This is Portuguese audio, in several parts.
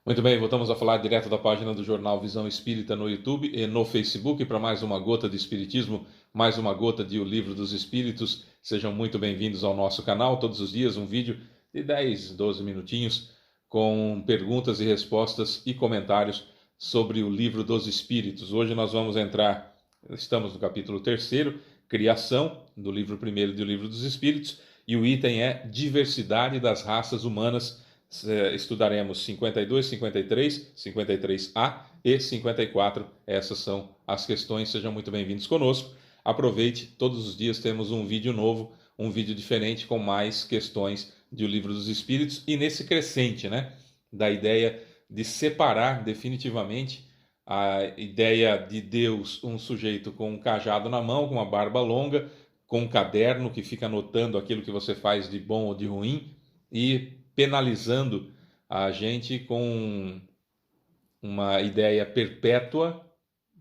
Muito bem, voltamos a falar direto da página do Jornal Visão Espírita no YouTube e no Facebook para mais uma gota de Espiritismo, mais uma gota de O Livro dos Espíritos. Sejam muito bem-vindos ao nosso canal. Todos os dias um vídeo de 10, 12 minutinhos com perguntas e respostas e comentários sobre o Livro dos Espíritos. Hoje nós vamos estamos no capítulo 3º, Criação, do livro 1º do Livro dos Espíritos, e o item é Diversidade das Raças Humanas. Estudaremos 52, 53, 53A e 54. Essas são as questões. Sejam muito bem-vindos conosco. Aproveite, todos os dias temos um vídeo novo, um vídeo diferente com mais questões do Livro dos Espíritos e nesse crescente, né, da ideia de separar definitivamente a ideia de Deus, um sujeito com um cajado na mão, com uma barba longa, com um caderno que fica anotando aquilo que você faz de bom ou de ruim e penalizando a gente com uma ideia perpétua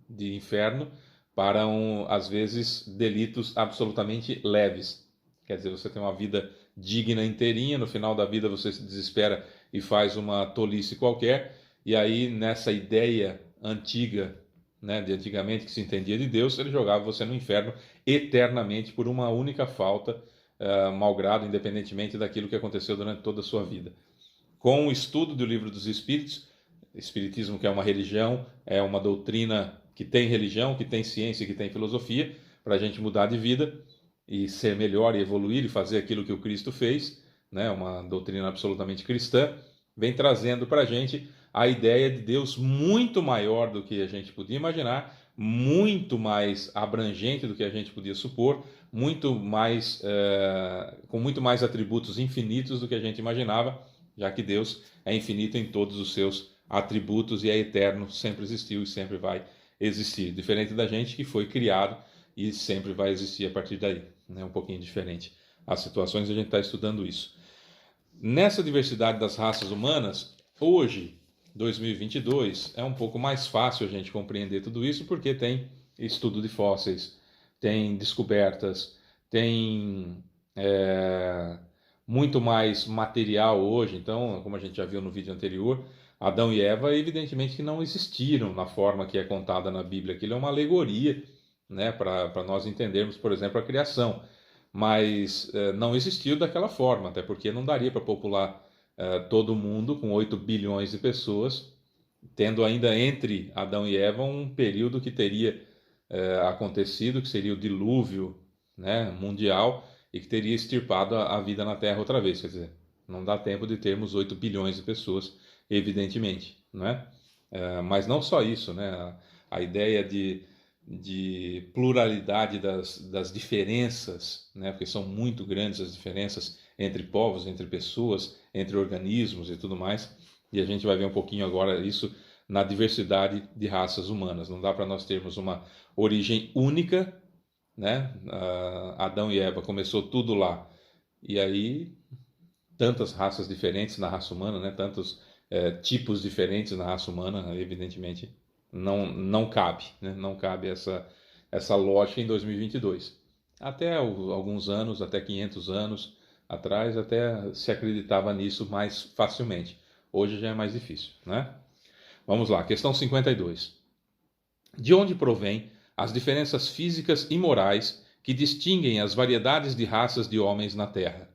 de inferno para, às vezes, delitos absolutamente leves. Quer dizer, você tem uma vida digna inteirinha, no final da vida você se desespera e faz uma tolice qualquer, e aí nessa ideia antiga, né, de antigamente que se entendia de Deus, ele jogava você no inferno eternamente por uma única falta, malgrado, independentemente daquilo que aconteceu durante toda a sua vida. Com o estudo do Livro dos Espíritos, Espiritismo que é uma religião, é uma doutrina que tem religião, que tem ciência, que tem filosofia, para a gente mudar de vida e ser melhor e evoluir e fazer aquilo que o Cristo fez, né? Uma doutrina absolutamente cristã, vem trazendo para a gente a ideia de Deus muito maior do que a gente podia imaginar, muito mais abrangente do que a gente podia supor, muito mais, com muito mais atributos infinitos do que a gente imaginava, já que Deus é infinito em todos os seus atributos e é eterno, sempre existiu e sempre vai existir. Diferente da gente que foi criado e sempre vai existir a partir daí. Né? Um pouquinho diferente as situações, a gente está estudando isso. Nessa diversidade das raças humanas, hoje, 2022, é um pouco mais fácil a gente compreender tudo isso porque tem estudo de fósseis, tem descobertas, tem muito mais material hoje. Então, como a gente já viu no vídeo anterior, Adão e Eva, evidentemente que não existiram na forma que é contada na Bíblia. Aquilo é uma alegoria, né, para nós entendermos, por exemplo, a criação. Mas não existiu daquela forma, até porque não daria para popular todo mundo com 8 bilhões de pessoas, tendo ainda entre Adão e Eva um período que teria acontecido, que seria o dilúvio, né, mundial, e que teria extirpado a vida na Terra outra vez. Quer dizer, não dá tempo de termos 8 bilhões de pessoas, evidentemente, não é? Mas não só isso, né? A ideia de pluralidade das diferenças, né? Porque são muito grandes as diferenças entre povos, entre pessoas, entre organismos e tudo mais. E a gente vai ver um pouquinho agora isso na diversidade de raças humanas. Não dá para nós termos uma origem única, né? Adão e Eva começou tudo lá. E aí tantas raças diferentes na raça humana, né? Tantos tipos diferentes na raça humana, evidentemente não cabe, né? Não cabe essa lógica em 2022. Até alguns anos, até 500 anos atrás, até se acreditava nisso mais facilmente. Hoje já é mais difícil, né? Vamos lá, questão 52. De onde provém as diferenças físicas e morais que distinguem as variedades de raças de homens na Terra?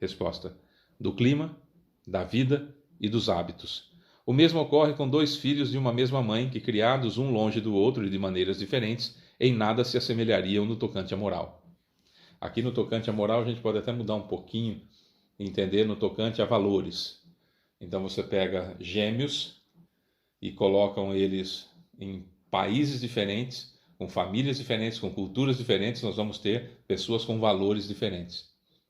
Resposta: do clima, da vida e dos hábitos. O mesmo ocorre com dois filhos de uma mesma mãe que, criados um longe do outro e de maneiras diferentes, em nada se assemelhariam no tocante à moral. Aqui no tocante à moral a gente pode até mudar um pouquinho e entender no tocante a valores. Então você pega gêmeos e colocam eles em países diferentes, com famílias diferentes, com culturas diferentes, nós vamos ter pessoas com valores diferentes.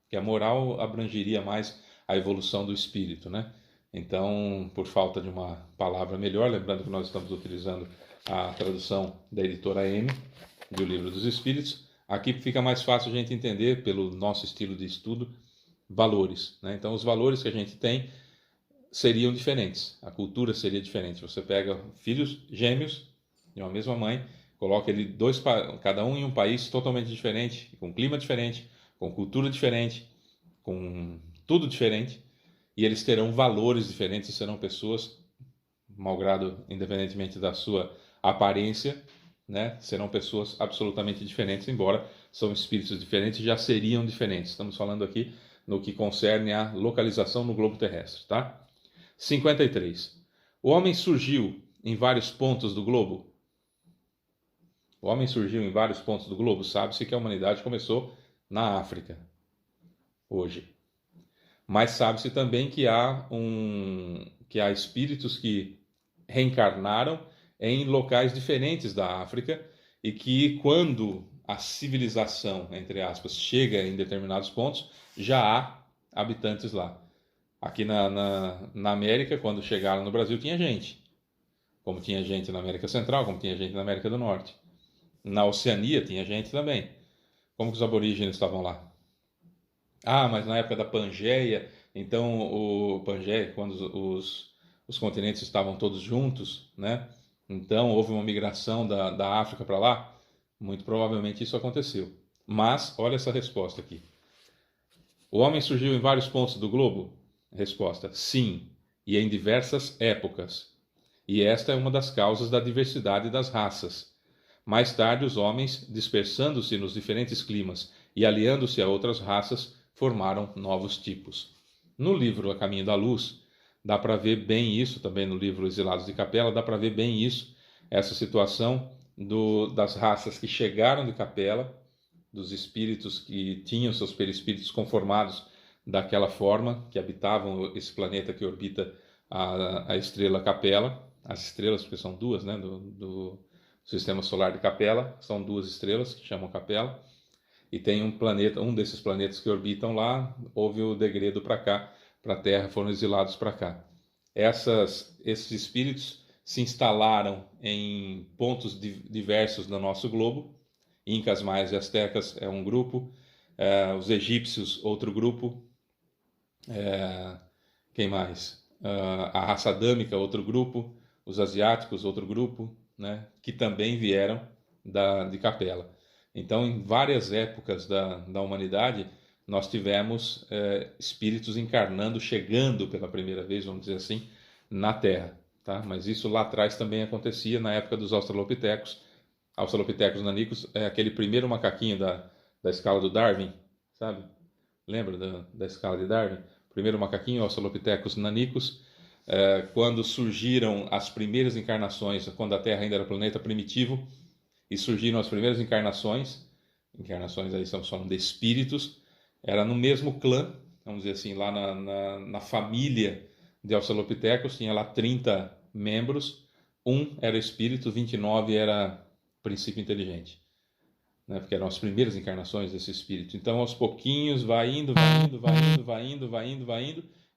Que a moral abrangeria mais a evolução do espírito, né? Então, por falta de uma palavra melhor, lembrando que nós estamos utilizando a tradução da editora M, do Livro dos Espíritos, aqui fica mais fácil a gente entender, pelo nosso estilo de estudo, valores, né? Então, os valores que a gente tem seriam diferentes, a cultura seria diferente. Você pega filhos gêmeos de uma mesma mãe, coloca ele cada um em um país totalmente diferente, com clima diferente, com cultura diferente, com tudo diferente, e eles terão valores diferentes, serão pessoas, malgrado, independentemente da sua aparência, né, serão pessoas absolutamente diferentes, embora são espíritos diferentes, já seriam diferentes. Estamos falando aqui no que concerne à localização no globo terrestre, tá? 53. O homem surgiu em vários pontos do globo? O homem surgiu em vários pontos do globo. Sabe-se que a humanidade começou na África, hoje. Mas sabe-se também que há espíritos que reencarnaram em locais diferentes da África e que quando a civilização, entre aspas, chega em determinados pontos, já há habitantes lá. Aqui na América, quando chegaram no Brasil, tinha gente. Como tinha gente na América Central, como tinha gente na América do Norte. Na Oceania tinha gente também. Como que os aborígenes estavam lá? Ah, mas na época da Pangeia, então o Pangeia, quando os continentes estavam todos juntos, né? Então houve uma migração da África para lá? Muito provavelmente isso aconteceu. Mas, olha essa resposta aqui. O homem surgiu em vários pontos do globo? Resposta: sim, e em diversas épocas. E esta é uma das causas da diversidade das raças. Mais tarde, os homens, dispersando-se nos diferentes climas e aliando-se a outras raças, formaram novos tipos. No livro A Caminho da Luz, dá para ver bem isso, também no livro Exilados de Capela, dá para ver bem isso, essa situação das raças que chegaram de Capela, dos espíritos que tinham seus perispíritos conformados daquela forma, que habitavam esse planeta que orbita a estrela Capela, as estrelas, porque são duas, né, do sistema solar de Capela, são duas estrelas que chamam Capela, e tem um planeta, um desses planetas que orbitam lá, houve o degredo para cá, para a Terra, foram exilados para cá. Esses espíritos se instalaram em pontos diversos do nosso globo. Incas, maias e astecas é um grupo, os egípcios outro grupo, quem mais? A raça adâmica outro grupo, os asiáticos outro grupo, né, que também vieram de Capela. Então, em várias épocas da humanidade, nós tivemos espíritos encarnando, chegando pela primeira vez, vamos dizer assim, na Terra. Tá? Mas isso lá atrás também acontecia na época dos Australopithecus. Australopithecus nanicus é aquele primeiro macaquinho da escala do Darwin, sabe? Lembra da escala de Darwin? Primeiro macaquinho, Australopithecus nanicus. Quando surgiram as primeiras encarnações, quando a Terra ainda era planeta primitivo, e surgiram as primeiras encarnações aí estamos falando de espíritos, era no mesmo clã, vamos dizer assim, lá na família de Australopithecus, tinha lá 30 membros, um era espírito, 29 era princípio inteligente, né? Porque eram as primeiras encarnações desse espírito. Então, aos pouquinhos, vai indo,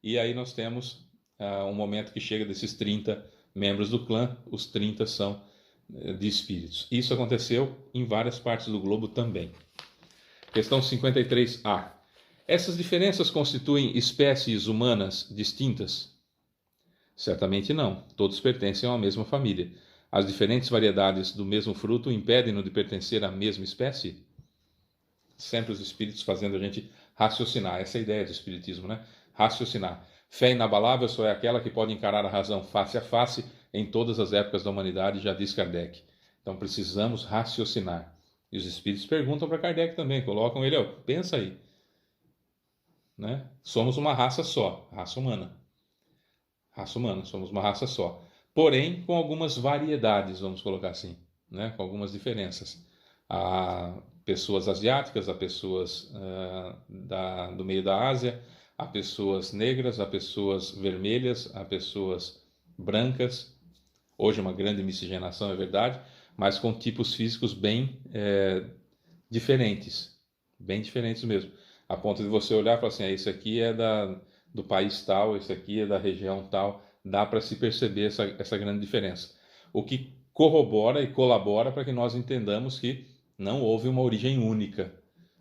e aí nós temos um momento que chega desses 30 membros do clã, os 30 são de espíritos. Isso aconteceu em várias partes do globo também. Questão 53A. Essas diferenças constituem espécies humanas distintas? Certamente não. Todos pertencem a uma mesma família. As diferentes variedades do mesmo fruto impedem-no de pertencer à mesma espécie? Sempre os espíritos fazendo a gente raciocinar. Essa é a ideia do espiritismo, né? Raciocinar. Fé inabalável só é aquela que pode encarar a razão face a face em todas as épocas da humanidade, já diz Kardec. Então precisamos raciocinar. E os espíritos perguntam para Kardec também, colocam ele, pensa aí. Né? Somos uma raça só, raça humana. Raça humana, somos uma raça só. Porém, com algumas variedades, vamos colocar assim, né? Com algumas diferenças. Há pessoas asiáticas, há pessoas do meio da Ásia, há pessoas negras, há pessoas vermelhas, há pessoas brancas. Hoje uma grande miscigenação, é verdade, mas com tipos físicos bem diferentes mesmo. A ponto de você olhar e falar assim, isso aqui é do país tal, isso aqui é da região tal, dá para se perceber essa grande diferença. O que corrobora e colabora para que nós entendamos que não houve uma origem única.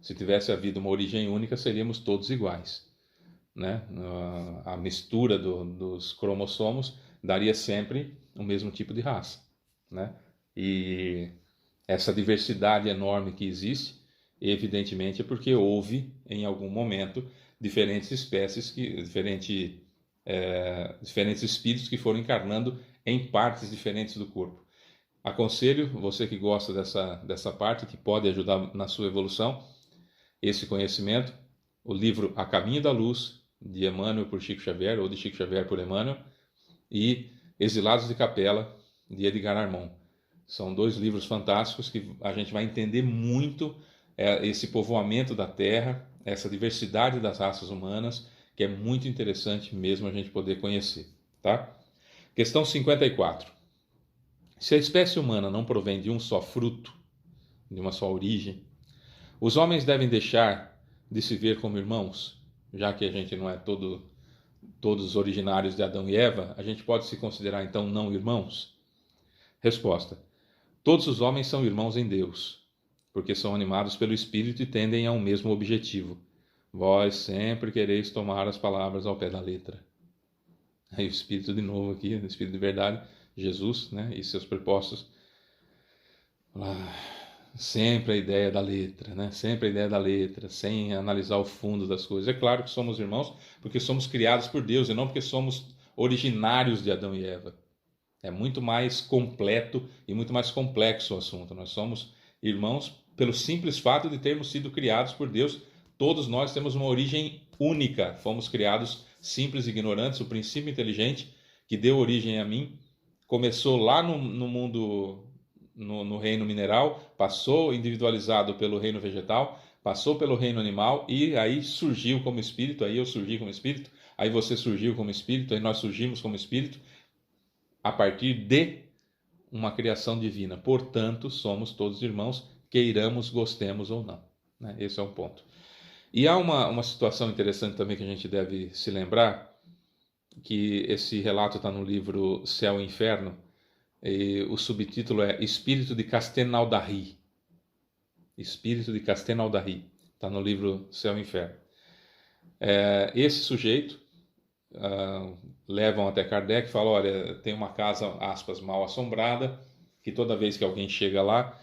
Se tivesse havido uma origem única, seríamos todos iguais. Né? A mistura dos cromossomos daria sempre o mesmo tipo de raça. Né? E essa diversidade enorme que existe, evidentemente é porque houve, em algum momento, diferentes espécies, diferentes diferentes espíritos que foram encarnando em partes diferentes do corpo. Aconselho você que gosta dessa parte, que pode ajudar na sua evolução, esse conhecimento, o livro A Caminho da Luz, de Emmanuel por Chico Xavier, ou de Chico Xavier por Emmanuel, e Exilados de Capela, de Edgar Armond. São 2 livros fantásticos que a gente vai entender muito esse povoamento da Terra, essa diversidade das raças humanas, que é muito interessante mesmo a gente poder conhecer. Tá? Questão 54. Se a espécie humana não provém de um só fruto, de uma só origem, os homens devem deixar de se ver como irmãos, já que a gente não é todos originários de Adão e Eva, a gente pode se considerar então não irmãos? Resposta: todos os homens são irmãos em Deus, porque são animados pelo Espírito e tendem a um mesmo objetivo. Vós sempre quereis tomar as palavras ao pé da letra. Aí o Espírito de novo aqui, o Espírito de verdade, Jesus, né, e seus prepostos. Sempre a ideia da letra, né? Sempre a ideia da letra, sem analisar o fundo das coisas. É claro que somos irmãos porque somos criados por Deus e não porque somos originários de Adão e Eva. É muito mais completo e muito mais complexo o assunto. Nós somos irmãos pelo simples fato de termos sido criados por Deus. Todos nós temos uma origem única. Fomos criados simples e ignorantes. O princípio inteligente que deu origem a mim começou lá no mundo, no reino mineral, passou individualizado pelo reino vegetal, passou pelo reino animal e aí surgiu como espírito. Aí eu surgi como espírito, aí você surgiu como espírito, aí nós surgimos como espírito a partir de uma criação divina. Portanto, somos todos irmãos, queiramos, gostemos ou não. Esse é um ponto. E há uma situação interessante também que a gente deve se lembrar, que esse relato está no livro Céu e Inferno, e o subtítulo é Espírito de Castelnaudary. Espírito de Castelnaudary. Está no livro Céu e Inferno. Esse sujeito levam até Kardec e falam, olha, tem uma casa, aspas, mal assombrada, que toda vez que alguém chega lá,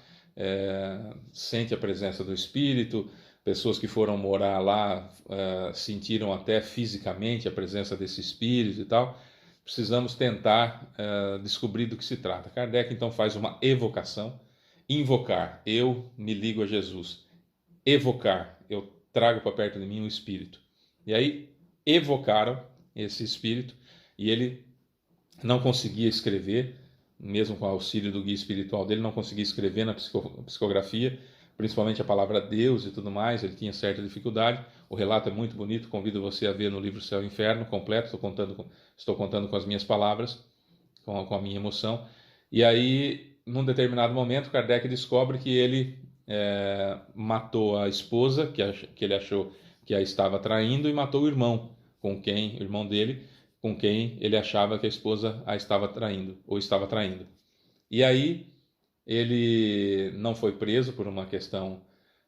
sente a presença do Espírito. Pessoas que foram morar lá sentiram até fisicamente a presença desse Espírito e tal. Precisamos tentar descobrir do que se trata. Kardec então faz uma evocação. Invocar, eu me ligo a Jesus. Evocar, eu trago para perto de mim o Espírito. E aí evocaram esse Espírito e ele não conseguia escrever, mesmo com o auxílio do guia espiritual dele, não conseguia escrever na psicografia, principalmente a palavra Deus e tudo mais. Ele tinha certa dificuldade. O relato é muito bonito, convido você a ver no livro Céu e Inferno completo. Estou contando com as minhas palavras, com a minha emoção. E aí, num determinado momento, Kardec descobre que ele matou a esposa, que ele achou que a estava traindo, e matou o irmão dele, com quem ele achava que a esposa a estava traindo, ou estava traindo. E aí ele não foi preso por uma questão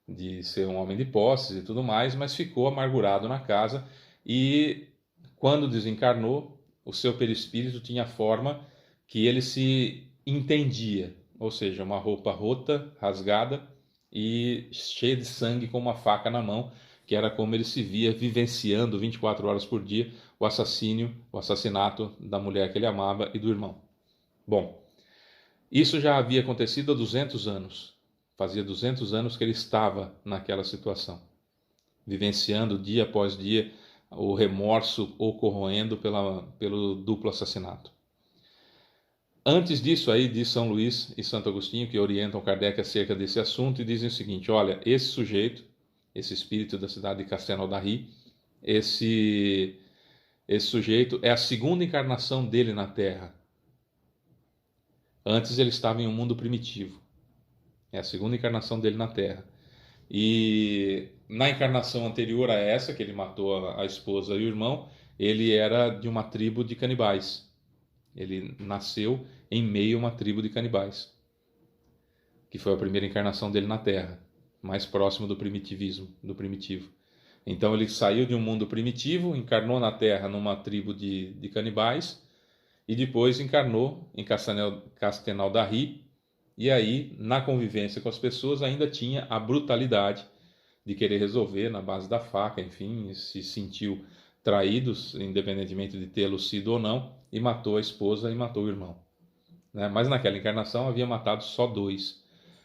de ser um homem de posses e tudo mais, mas ficou amargurado na casa e, quando desencarnou, o seu perispírito tinha a forma que ele se entendia, ou seja, uma roupa rota, rasgada e cheia de sangue, com uma faca na mão, que era como ele se via vivenciando 24 horas por dia o assassinato da mulher que ele amava e do irmão. Bom, isso já havia acontecido há 200 anos. Fazia 200 anos que ele estava naquela situação, vivenciando dia após dia o remorso o corroendo pelo duplo assassinato. Antes disso, aí diz São Luís e Santo Agostinho, que orientam Kardec acerca desse assunto, e dizem o seguinte: olha, esse sujeito, esse espírito da cidade de Castelnaudary, esse sujeito é a segunda encarnação dele na Terra. Antes ele estava em um mundo primitivo. É a segunda encarnação dele na Terra. E na encarnação anterior a essa, que ele matou a esposa e o irmão, ele era de uma tribo de canibais. Ele nasceu em meio a uma tribo de canibais, que foi a primeira encarnação dele na Terra, mais próximo do primitivismo, do primitivo. Então ele saiu de um mundo primitivo, encarnou na Terra numa tribo de canibais, e depois encarnou em Castelnaudary, e aí, na convivência com as pessoas, ainda tinha a brutalidade de querer resolver na base da faca, enfim, se sentiu traídos, independentemente de tê-lo sido ou não, e matou a esposa e matou o irmão. Né? Mas naquela encarnação havia matado só 2.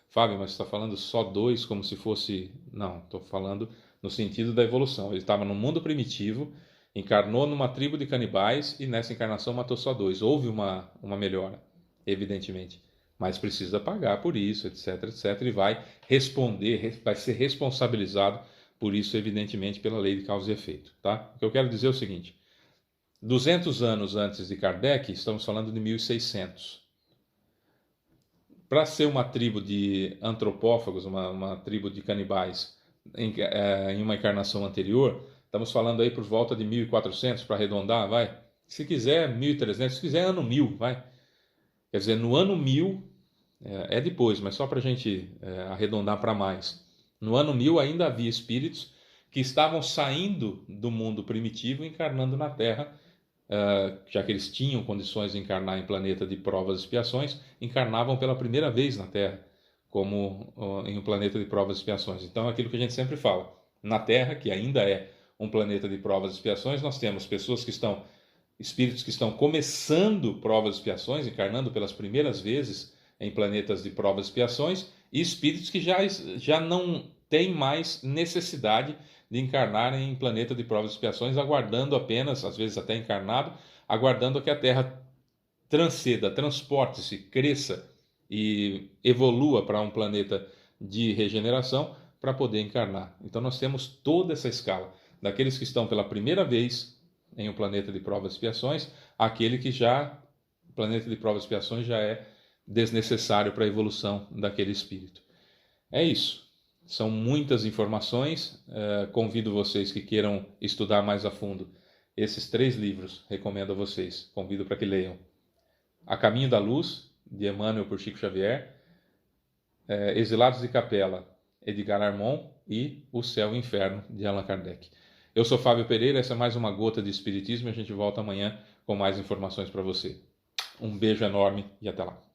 Fábio, mas você está falando só 2 como se fosse... Não, estou falando no sentido da evolução. Ele estava no mundo primitivo, encarnou numa tribo de canibais e nessa encarnação matou só 2. Houve uma melhora, evidentemente. Mas precisa pagar por isso, etc, etc. E vai responder, vai ser responsabilizado por isso, evidentemente, pela lei de causa e efeito. Tá? O que eu quero dizer é o seguinte. 200 anos antes de Kardec, estamos falando de 1600. Para ser uma tribo de antropófagos, uma tribo de canibais em uma encarnação anterior, estamos falando aí por volta de 1400, para arredondar, vai. Se quiser 1300, se quiser ano 1000, vai. Quer dizer, no ano 1000, é depois, mas só para a gente arredondar para mais. No ano 1000 ainda havia espíritos que estavam saindo do mundo primitivo e encarnando na Terra, já que eles tinham condições de encarnar em planeta de provas e expiações, encarnavam pela primeira vez na Terra, como em um planeta de provas e expiações. Então, é aquilo que a gente sempre fala. Na Terra, que ainda é um planeta de provas e expiações, nós temos pessoas que estão, espíritos que estão começando provas e expiações, encarnando pelas primeiras vezes em planetas de provas e expiações, e espíritos que já não têm mais necessidade de encarnar em planeta de provas e expiações, aguardando apenas, às vezes até encarnado, aguardando que a Terra transceda, transporte-se, cresça e evolua para um planeta de regeneração para poder encarnar. Então nós temos toda essa escala, daqueles que estão pela primeira vez em um planeta de provas e expiações, aquele que já, o planeta de provas e expiações já é desnecessário para a evolução daquele espírito. É isso. São muitas informações. Convido vocês que queiram estudar mais a fundo esses 3 livros. Recomendo a vocês. Convido para que leiam. A Caminho da Luz, de Emmanuel por Chico Xavier. Exilados de Capela, Edgar Armond. E O Céu e o Inferno, de Allan Kardec. Eu sou Fábio Pereira. Essa é mais uma gota de Espiritismo. E a gente volta amanhã com mais informações para você. Um beijo enorme e até lá.